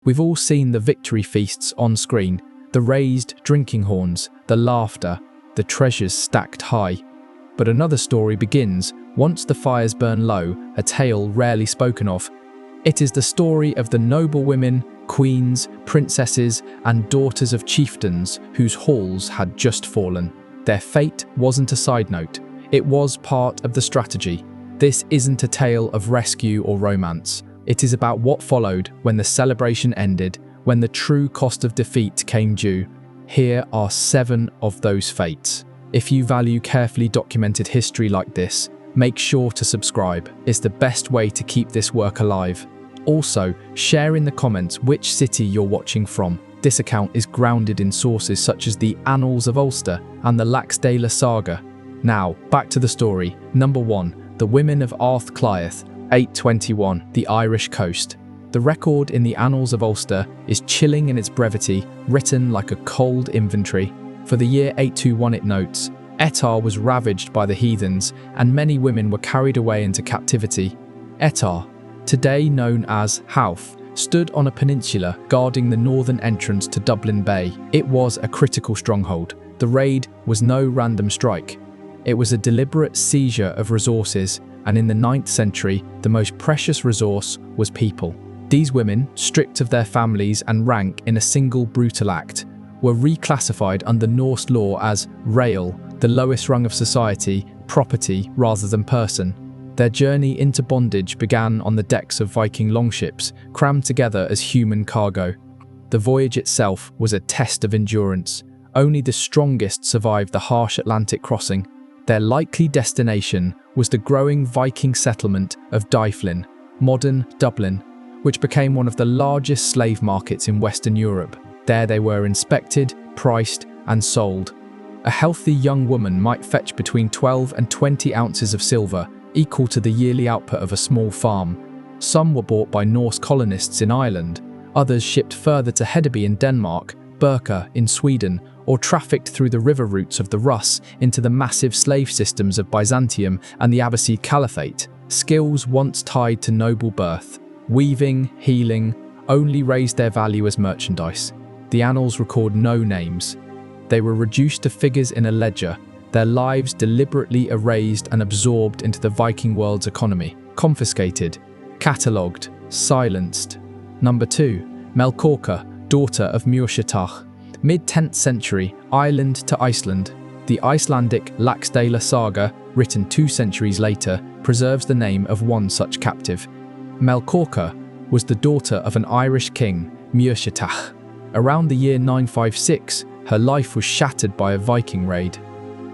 We've all seen the victory feasts on screen, the raised drinking horns, the laughter, the treasures stacked high. But another story begins once the fires burn low, a tale rarely spoken of. It is the story of the noble women, queens, princesses, and daughters of chieftains whose halls had just fallen. Their fate wasn't a side note, it was part of the strategy. This isn't a tale of rescue or romance. It is about what followed when the celebration ended, when the true cost of defeat came due. Here are 7 of those fates. If you value carefully documented history like this, make sure to subscribe. It's the best way to keep this work alive. Also, share in the comments which city you're watching from. This account is grounded in sources such as the Annals of Ulster and the Laxdæla Saga. Now, back to the story. Number 1. The Women of Arthclyeth, 821, the Irish coast. The record in the Annals of Ulster is chilling in its brevity, written like a cold inventory. For the year 821 it notes, Etar was ravaged by the heathens, and many women were carried away into captivity. Etar, today known as Howth, stood on a peninsula guarding the northern entrance to Dublin Bay. It was a critical stronghold. The raid was no random strike. It was a deliberate seizure of resources, and in the 9th century, the most precious resource was people. These women, stripped of their families and rank in a single brutal act, were reclassified under Norse law as rael, the lowest rung of society, property rather than person. Their journey into bondage began on the decks of Viking longships, crammed together as human cargo. The voyage itself was a test of endurance. Only the strongest survived the harsh Atlantic crossing. Their likely destination was the growing Viking settlement of Dyflin, modern Dublin, which became one of the largest slave markets in Western Europe. There they were inspected, priced, and sold. A healthy young woman might fetch between 12 and 20 ounces of silver, equal to the yearly output of a small farm. Some were bought by Norse colonists in Ireland, others shipped further to Hedeby in Denmark, Birka in Sweden, or trafficked through the river routes of the Rus into the massive slave systems of Byzantium and the Abbasid Caliphate. Skills once tied to noble birth, weaving, healing, only raised their value as merchandise. The annals record no names. They were reduced to figures in a ledger, their lives deliberately erased and absorbed into the Viking world's economy, confiscated, catalogued, silenced. Number 2. Melkorka, daughter of Muirchertach. Mid-10th century, Ireland to Iceland. The Icelandic Laxdæla Saga, written 2 centuries later, preserves the name of one such captive. Melkorka was the daughter of an Irish king, Muirchertach. Around the year 956, her life was shattered by a Viking raid.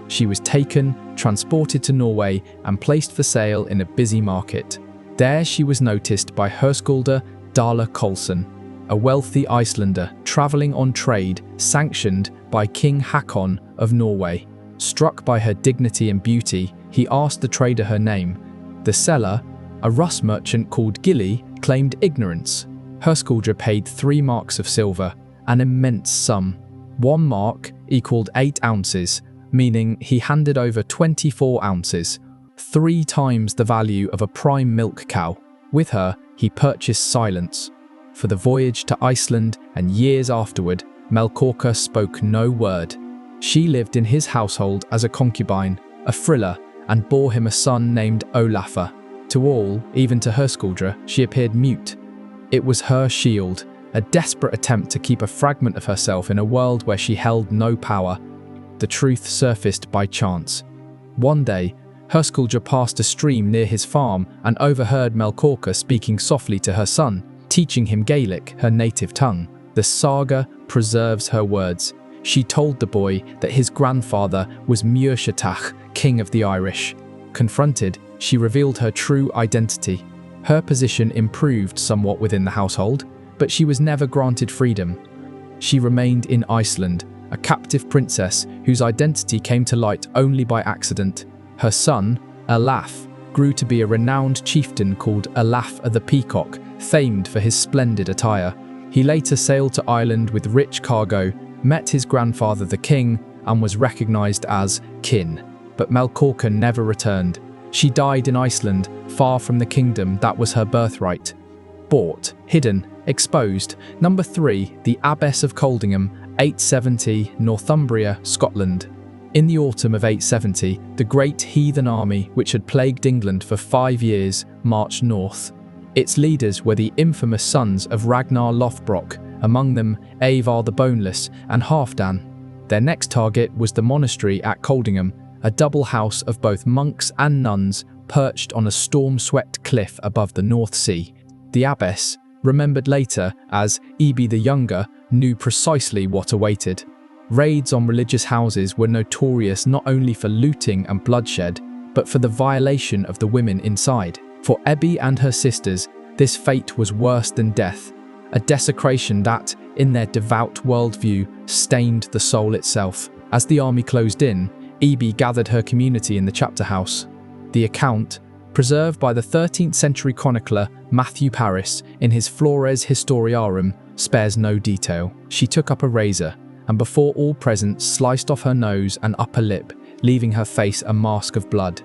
She was taken, transported to Norway, and placed for sale in a busy market. There she was noticed by Höskuldr Dala Kolsson, a wealthy Icelander travelling on trade sanctioned by King Hakon of Norway. Struck by her dignity and beauty, he asked the trader her name. The seller, a Rus merchant called Gilly, claimed ignorance. Höskuldr paid 3 marks of silver, an immense sum. 1 mark equaled 8 ounces, meaning he handed over 24 ounces, 3 times the value of a prime milk cow. With her, he purchased silence. For the voyage to Iceland and years afterward, Melkorka spoke no word. She lived in his household as a concubine, a frilla, and bore him a son named Olafur. To all, even to Höskuldr, she appeared mute. It was her shield, a desperate attempt to keep a fragment of herself in a world where she held no power. The truth surfaced by chance. One day, Höskuldr passed a stream near his farm and overheard Melkorka speaking softly to her son, teaching him Gaelic, her native tongue. The saga preserves her words. She told the boy that his grandfather was Muirchertach, king of the Irish. Confronted, she revealed her true identity. Her position improved somewhat within the household, but she was never granted freedom. She remained in Iceland, a captive princess whose identity came to light only by accident. Her son, Olaf, grew to be a renowned chieftain called Olaf the Peacock, famed for his splendid attire. He later sailed to Ireland with rich cargo, met his grandfather the king, and was recognised as kin. But Melkorka never returned. She died in Iceland, far from the kingdom that was her birthright. Bought, hidden, exposed. Number 3. The Abbess of Coldingham, 870, Northumbria, Scotland. In the autumn of 870, the great heathen army, which had plagued England for 5 years, marched north. Its leaders were the infamous sons of Ragnar Lothbrok, among them Avar the Boneless and Halfdan. Their next target was the monastery at Coldingham, a double house of both monks and nuns perched on a storm-swept cliff above the North Sea. The abbess, remembered later as Ebe the Younger, knew precisely what awaited. Raids on religious houses were notorious not only for looting and bloodshed, but for the violation of the women inside. For Ebe and her sisters, this fate was worse than death, a desecration that, in their devout worldview, stained the soul itself. As the army closed in, Ebe gathered her community in the chapter house. The account, preserved by the 13th century chronicler Matthew Paris in his Flores Historiarum, spares no detail. She took up a razor, and before all present sliced off her nose and upper lip, leaving her face a mask of blood.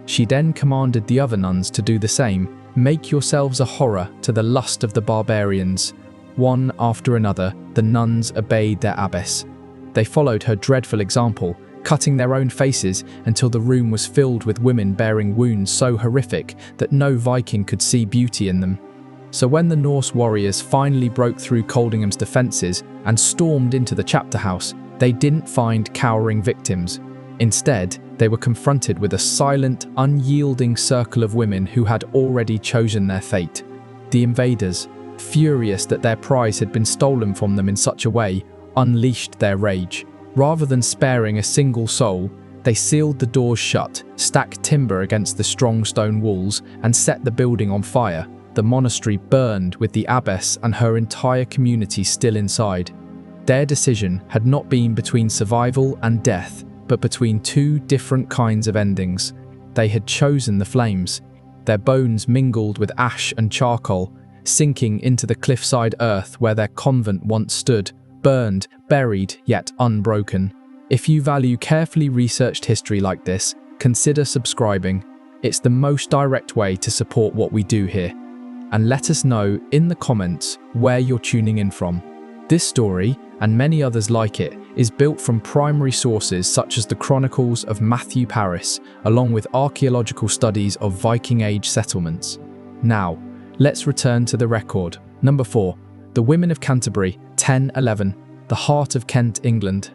She then commanded the other nuns to do the same. Make yourselves a horror to the lust of the barbarians. One after another, the nuns obeyed their abbess. They followed her dreadful example, cutting their own faces until the room was filled with women bearing wounds so horrific that no Viking could see beauty in them. So when the Norse warriors finally broke through Coldingham's defences and stormed into the chapter house, they didn't find cowering victims. Instead, they were confronted with a silent, unyielding circle of women who had already chosen their fate. The invaders, furious that their prize had been stolen from them in such a way, unleashed their rage. Rather than sparing a single soul, they sealed the doors shut, stacked timber against the strong stone walls, and set the building on fire. The monastery burned with the abbess and her entire community still inside. Their decision had not been between survival and death, but between two different kinds of endings. They had chosen the flames. Their bones mingled with ash and charcoal, sinking into the cliffside earth where their convent once stood, burned, buried, yet unbroken. If you value carefully researched history like this, consider subscribing. It's the most direct way to support what we do here. And let us know in the comments where you're tuning in from. This story, and many others like it, is built from primary sources such as the Chronicles of Matthew Paris, along with archaeological studies of Viking Age settlements. Now, let's return to the record. Number 4. The Women of Canterbury, 1011, the heart of Kent, England.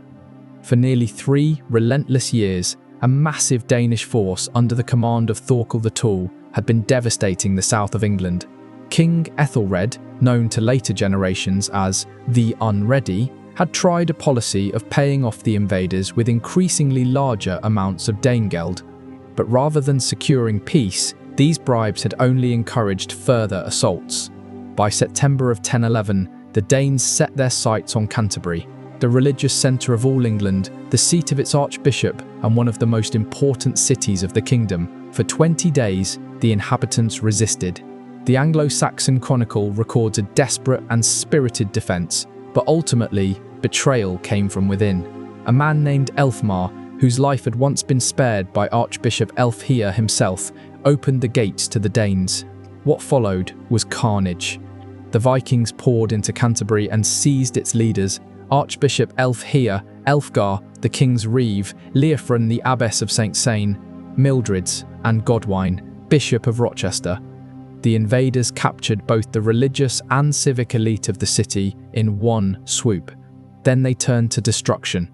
For nearly 3 relentless years, a massive Danish force under the command of Thorkel the Tall had been devastating the south of England. King Ethelred, known to later generations as the Unready, had tried a policy of paying off the invaders with increasingly larger amounts of Danegeld. But rather than securing peace, these bribes had only encouraged further assaults. By September of 1011, the Danes set their sights on Canterbury, the religious centre of all England, the seat of its archbishop and one of the most important cities of the kingdom. For 20 days, the inhabitants resisted. The Anglo-Saxon Chronicle records a desperate and spirited defence, but ultimately, betrayal came from within. A man named Elfmar, whose life had once been spared by Archbishop Elfhere himself, opened the gates to the Danes. What followed was carnage. The Vikings poured into Canterbury and seized its leaders: Archbishop Elfhere, Elfgar, the King's Reeve, Leofrun the Abbess of St. Sain, Mildreds, and Godwine, Bishop of Rochester. The invaders captured both the religious and civic elite of the city in one swoop. Then they turned to destruction.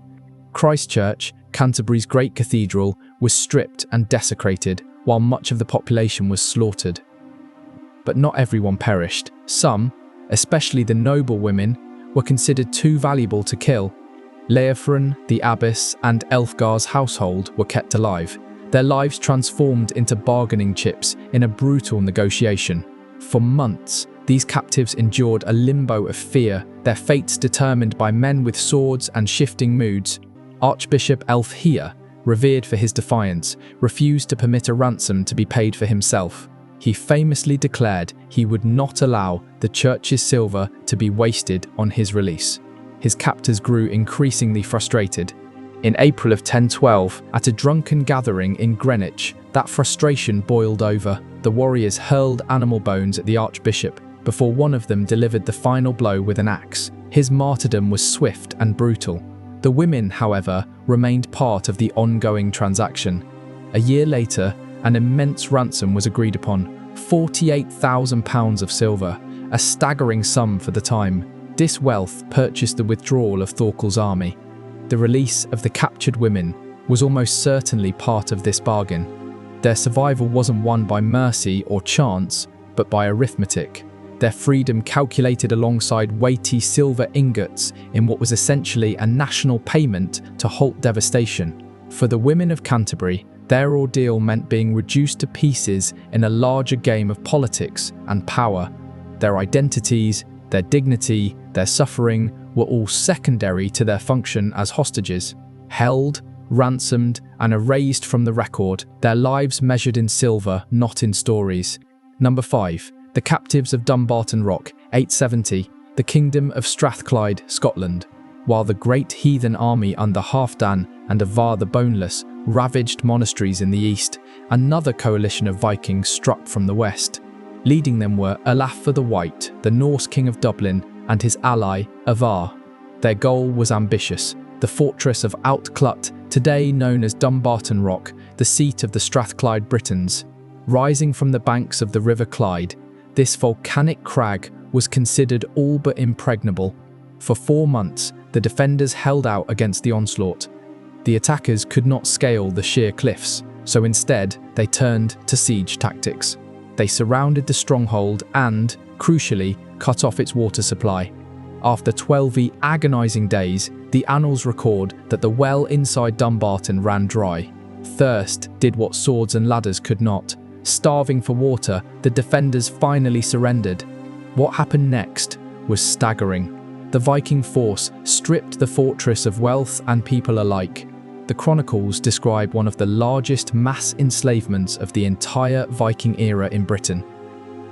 Christchurch, Canterbury's great cathedral, was stripped and desecrated, while much of the population was slaughtered. But not everyone perished. Some, especially the noble women, were considered too valuable to kill. Leofrun, the abbess, and Elfgar's household were kept alive, their lives transformed into bargaining chips in a brutal negotiation. For months, these captives endured a limbo of fear, their fates determined by men with swords and shifting moods. Archbishop Elfhere, revered for his defiance, refused to permit a ransom to be paid for himself. He famously declared he would not allow the church's silver to be wasted on his release. His captors grew increasingly frustrated. In April of 1012, at a drunken gathering in Greenwich, that frustration boiled over. The warriors hurled animal bones at the archbishop, before one of them delivered the final blow with an axe. His martyrdom was swift and brutal. The women, however, remained part of the ongoing transaction. A year later, an immense ransom was agreed upon, £48,000 of silver, a staggering sum for the time. This wealth purchased the withdrawal of Thorkel's army. The release of the captured women was almost certainly part of this bargain. Their survival wasn't won by mercy or chance, but by arithmetic. Their freedom calculated alongside weighty silver ingots in what was essentially a national payment to halt devastation. For the women of Canterbury, their ordeal meant being reduced to pieces in a larger game of politics and power. Their identities, their dignity, their suffering were all secondary to their function as hostages. Held, ransomed, and erased from the record, their lives measured in silver, not in stories. Number 5. The Captives of Dumbarton Rock, 870, the Kingdom of Strathclyde, Scotland. While the great heathen army under Halfdan and Avar the Boneless ravaged monasteries in the east, another coalition of Vikings struck from the west. Leading them were Olaf the White, the Norse king of Dublin, and his ally, Avar. Their goal was ambitious. The fortress of Outclut, today known as Dumbarton Rock, the seat of the Strathclyde Britons. Rising from the banks of the River Clyde, this volcanic crag was considered all but impregnable. For 4 months, the defenders held out against the onslaught. The attackers could not scale the sheer cliffs, so instead they turned to siege tactics. They surrounded the stronghold and, crucially, cut off its water supply. After 12 agonizing days, the annals record that the well inside Dumbarton ran dry. Thirst did what swords and ladders could not. Starving for water, the defenders finally surrendered. What happened next was staggering. The Viking force stripped the fortress of wealth and people alike. The chronicles describe one of the largest mass enslavements of the entire Viking era in Britain.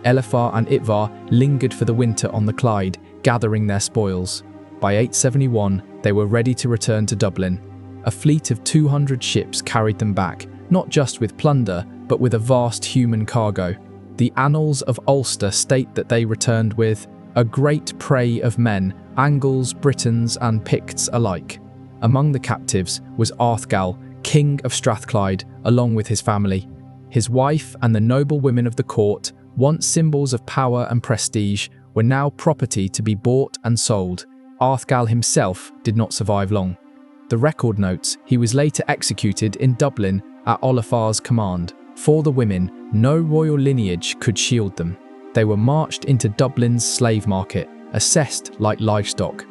Elifar and Itvar lingered for the winter on the Clyde, gathering their spoils. By 871, they were ready to return to Dublin. A fleet of 200 ships carried them back, not just with plunder, but with a vast human cargo. The annals of Ulster state that they returned with a great prey of men, Angles, Britons, and Picts alike. Among the captives was Arthgal, king of Strathclyde, along with his family. His wife and the noble women of the court, once symbols of power and prestige, were now property to be bought and sold. Arthgal himself did not survive long. The record notes he was later executed in Dublin at Olifar's command. For the women, no royal lineage could shield them. They were marched into Dublin's slave market, assessed like livestock.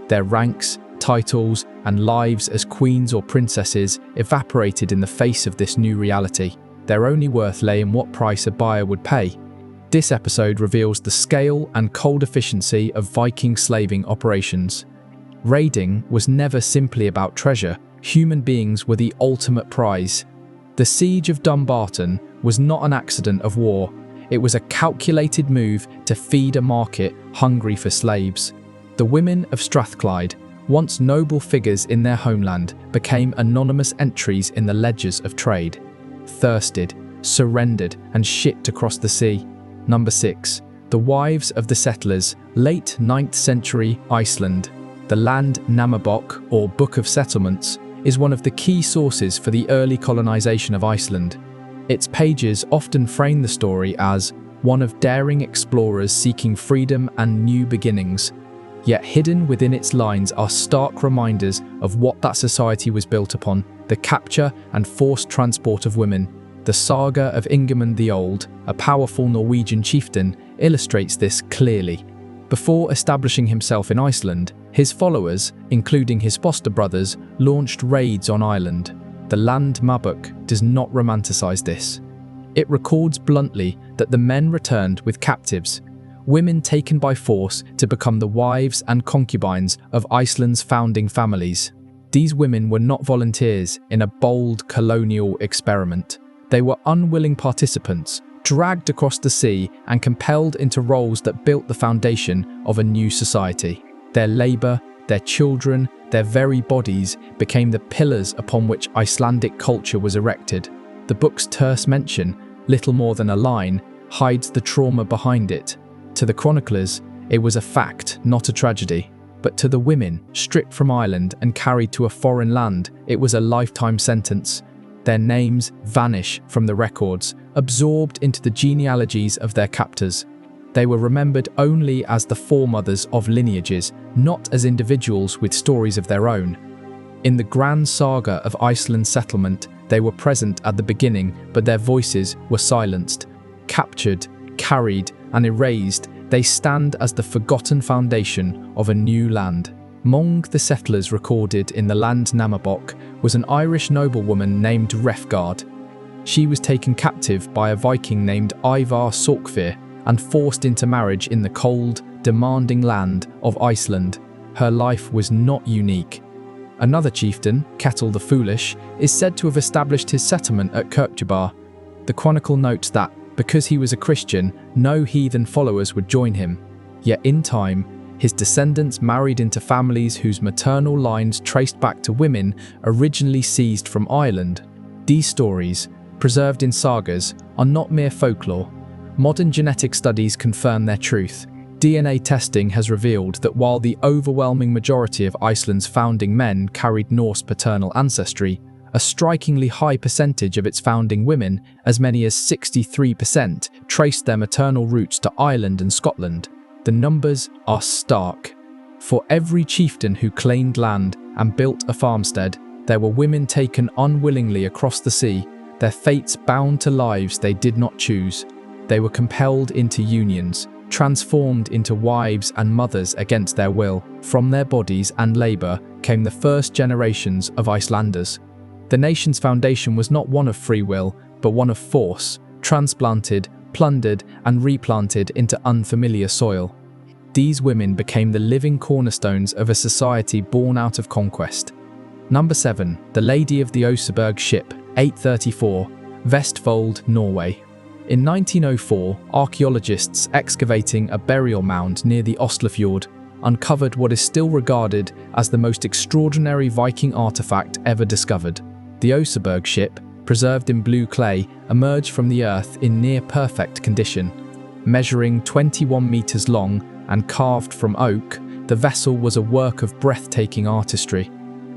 Their ranks, titles, and lives as queens or princesses evaporated in the face of this new reality. Their only worth lay in what price a buyer would pay. This episode reveals the scale and cold efficiency of Viking slaving operations. Raiding was never simply about treasure. Human beings were the ultimate prize. The siege of Dumbarton was not an accident of war. It was a calculated move to feed a market hungry for slaves. The women of Strathclyde, once noble figures in their homeland, became anonymous entries in the ledgers of trade. Thirsted, surrendered, and shipped across the sea. Number 6. The wives of the settlers, late 9th century Iceland. The Land Namabok, or Book of Settlements, is one of the key sources for the early colonization of Iceland. Its pages often frame the story as one of daring explorers seeking freedom and new beginnings. Yet hidden within its lines are stark reminders of what that society was built upon: the capture and forced transport of women. The saga of Ingeman the Old, a powerful Norwegian chieftain, illustrates this clearly. Before establishing himself in Iceland, his followers, including his foster brothers, launched raids on Ireland. The Land Mabuk does not romanticize this. It records bluntly that the men returned with captives, women taken by force to become the wives and concubines of Iceland's founding families. These women were not volunteers in a bold colonial experiment. They were unwilling participants, dragged across the sea and compelled into roles that built the foundation of a new society. Their labour, their children, their very bodies became the pillars upon which Icelandic culture was erected. The book's terse mention, little more than a line, hides the trauma behind it. To the chroniclers, it was a fact, not a tragedy. But to the women, stripped from Ireland and carried to a foreign land, it was a lifetime sentence. Their names vanish from the records, absorbed into the genealogies of their captors. They were remembered only as the foremothers of lineages, not as individuals with stories of their own. In the grand saga of Iceland's settlement, they were present at the beginning, but their voices were silenced. Captured, carried, and erased, they stand as the forgotten foundation of a new land. Among the settlers recorded in the Land Namabok was an Irish noblewoman named Refgard. She was taken captive by a Viking named Ivar Sorkfir and forced into marriage in the cold, demanding land of Iceland. Her life was not unique. Another chieftain, Ketil the Foolish, is said to have established his settlement at Kirkjubbar. The chronicle notes that, because he was a Christian, no heathen followers would join him. Yet in time, his descendants married into families whose maternal lines traced back to women originally seized from Ireland. These stories, preserved in sagas, are not mere folklore. Modern genetic studies confirm their truth. DNA testing has revealed that while the overwhelming majority of Iceland's founding men carried Norse paternal ancestry, a strikingly high percentage of its founding women, as many as 63%, traced their maternal roots to Ireland and Scotland. The numbers are stark. For every chieftain who claimed land and built a farmstead, there were women taken unwillingly across the sea, their fates bound to lives they did not choose. They were compelled into unions, transformed into wives and mothers against their will. From their bodies and labour came the first generations of Icelanders. The nation's foundation was not one of free will, but one of force, transplanted, plundered, and replanted into unfamiliar soil. These women became the living cornerstones of a society born out of conquest. Number 7. The Lady of the Oseberg Ship, 834, Vestfold, Norway. In 1904, archaeologists excavating a burial mound near the Oslofjord uncovered what is still regarded as the most extraordinary Viking artifact ever discovered. The Oseberg ship, preserved in blue clay, emerged from the earth in near-perfect condition. Measuring 21 meters long and carved from oak, the vessel was a work of breathtaking artistry.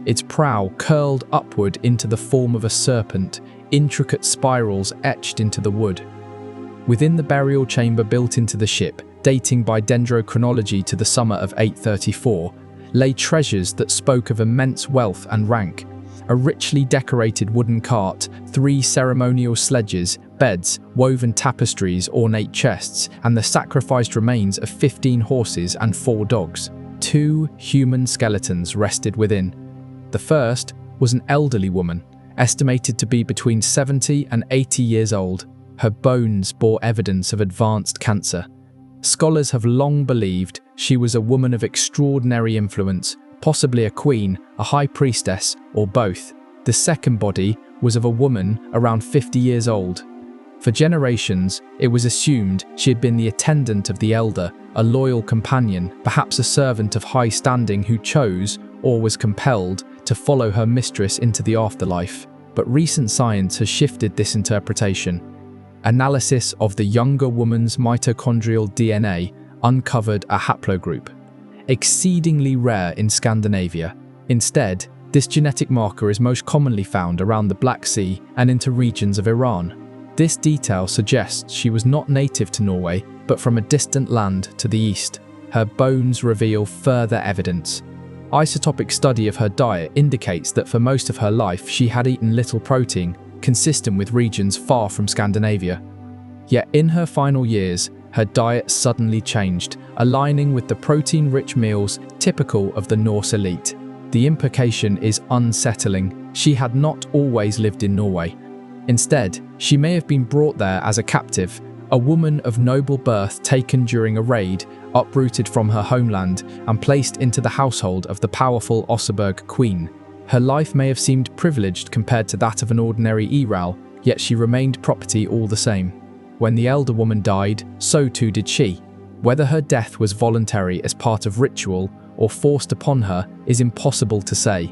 Its prow curled upward into the form of a serpent, intricate spirals etched into the wood. Within the burial chamber built into the ship, dating by dendrochronology to the summer of 834, lay treasures that spoke of immense wealth and rank. A richly decorated wooden cart, 3 ceremonial sledges, beds, woven tapestries, ornate chests, and the sacrificed remains of 15 horses and 4 dogs. 2 human skeletons rested within. The first was an elderly woman, estimated to be between 70 and 80 years old. Her bones bore evidence of advanced cancer. Scholars have long believed she was a woman of extraordinary influence, possibly a queen, a high priestess, or both. The second body was of a woman around 50 years old. For generations, it was assumed she had been the attendant of the elder, a loyal companion, perhaps a servant of high standing who chose, or was compelled, to follow her mistress into the afterlife. But recent science has shifted this interpretation. Analysis of the younger woman's mitochondrial DNA uncovered a haplogroup, exceedingly rare in Scandinavia. Instead, this genetic marker is most commonly found around the Black Sea and into regions of Iran. This detail suggests she was not native to Norway, but from a distant land to the east. Her bones reveal further evidence. Isotopic study of her diet indicates that for most of her life she had eaten little protein, consistent with regions far from Scandinavia. Yet in her final years, her diet suddenly changed, aligning with the protein-rich meals typical of the Norse elite. The implication is unsettling. She had not always lived in Norway. Instead, she may have been brought there as a captive, a woman of noble birth taken during a raid, uprooted from her homeland, and placed into the household of the powerful Oseberg queen. Her life may have seemed privileged compared to that of an ordinary Eral, yet she remained property all the same. When the elder woman died, so too did she. Whether her death was voluntary as part of ritual or forced upon her is impossible to say.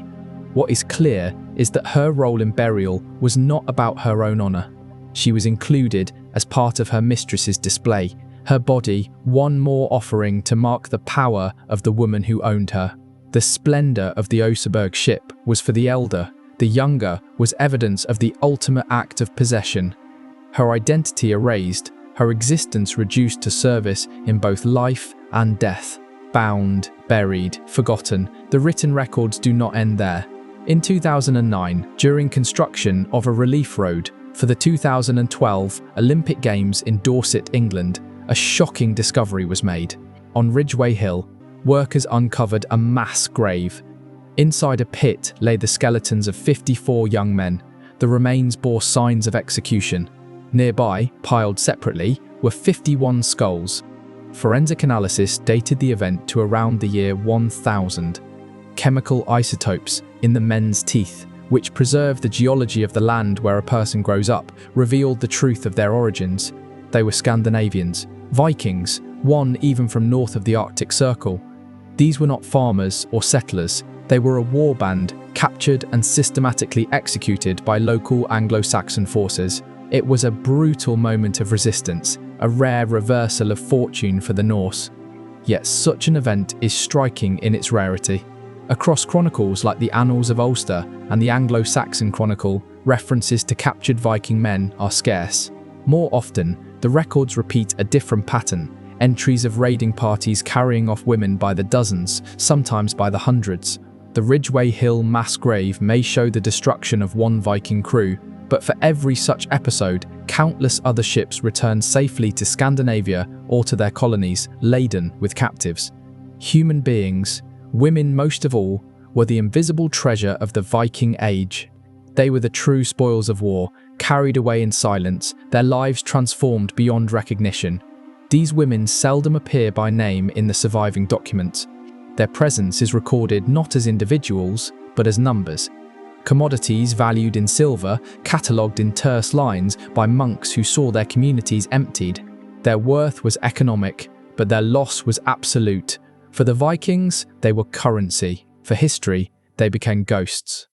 What is clear is that her role in burial was not about her own honour. She was included as part of her mistress's display, Her body, one more offering to mark the power of the woman who owned her. The splendor of the Oseberg ship was for the elder. The younger was evidence of the ultimate act of possession. Her identity erased, her existence reduced to service in both life and death. Bound, buried, forgotten, the written records do not end there. In 2009, during construction of a relief road for the 2012 Olympic Games in Dorset, England, a shocking discovery was made. On Ridgeway Hill, workers uncovered a mass grave. Inside a pit lay the skeletons of 54 young men. The remains bore signs of execution. Nearby, piled separately, were 51 skulls. Forensic analysis dated the event to around the year 1000. Chemical isotopes in the men's teeth, which preserve the geology of the land where a person grows up, revealed the truth of their origins. They were Scandinavians, Vikings, one even from north of the Arctic Circle. These were not farmers or settlers. They were a war band, captured and systematically executed by local Anglo-Saxon forces. It was a brutal moment of resistance, a rare reversal of fortune for the Norse. Yet such an event is striking in its rarity. Across chronicles like the Annals of Ulster and the Anglo-Saxon Chronicle, references to captured Viking men are scarce. More often, the records repeat a different pattern, entries of raiding parties carrying off women by the dozens, sometimes by the hundreds. The Ridgeway Hill mass grave may show the destruction of one Viking crew, but for every such episode, countless other ships returned safely to Scandinavia or to their colonies, laden with captives. Human beings, women most of all, were the invisible treasure of the Viking Age. They were the true spoils of war, carried away in silence, their lives transformed beyond recognition. These women seldom appear by name in the surviving documents. Their presence is recorded not as individuals, but as numbers. Commodities valued in silver, catalogued in terse lines by monks who saw their communities emptied. Their worth was economic, but their loss was absolute. For the Vikings, they were currency. For history, they became ghosts.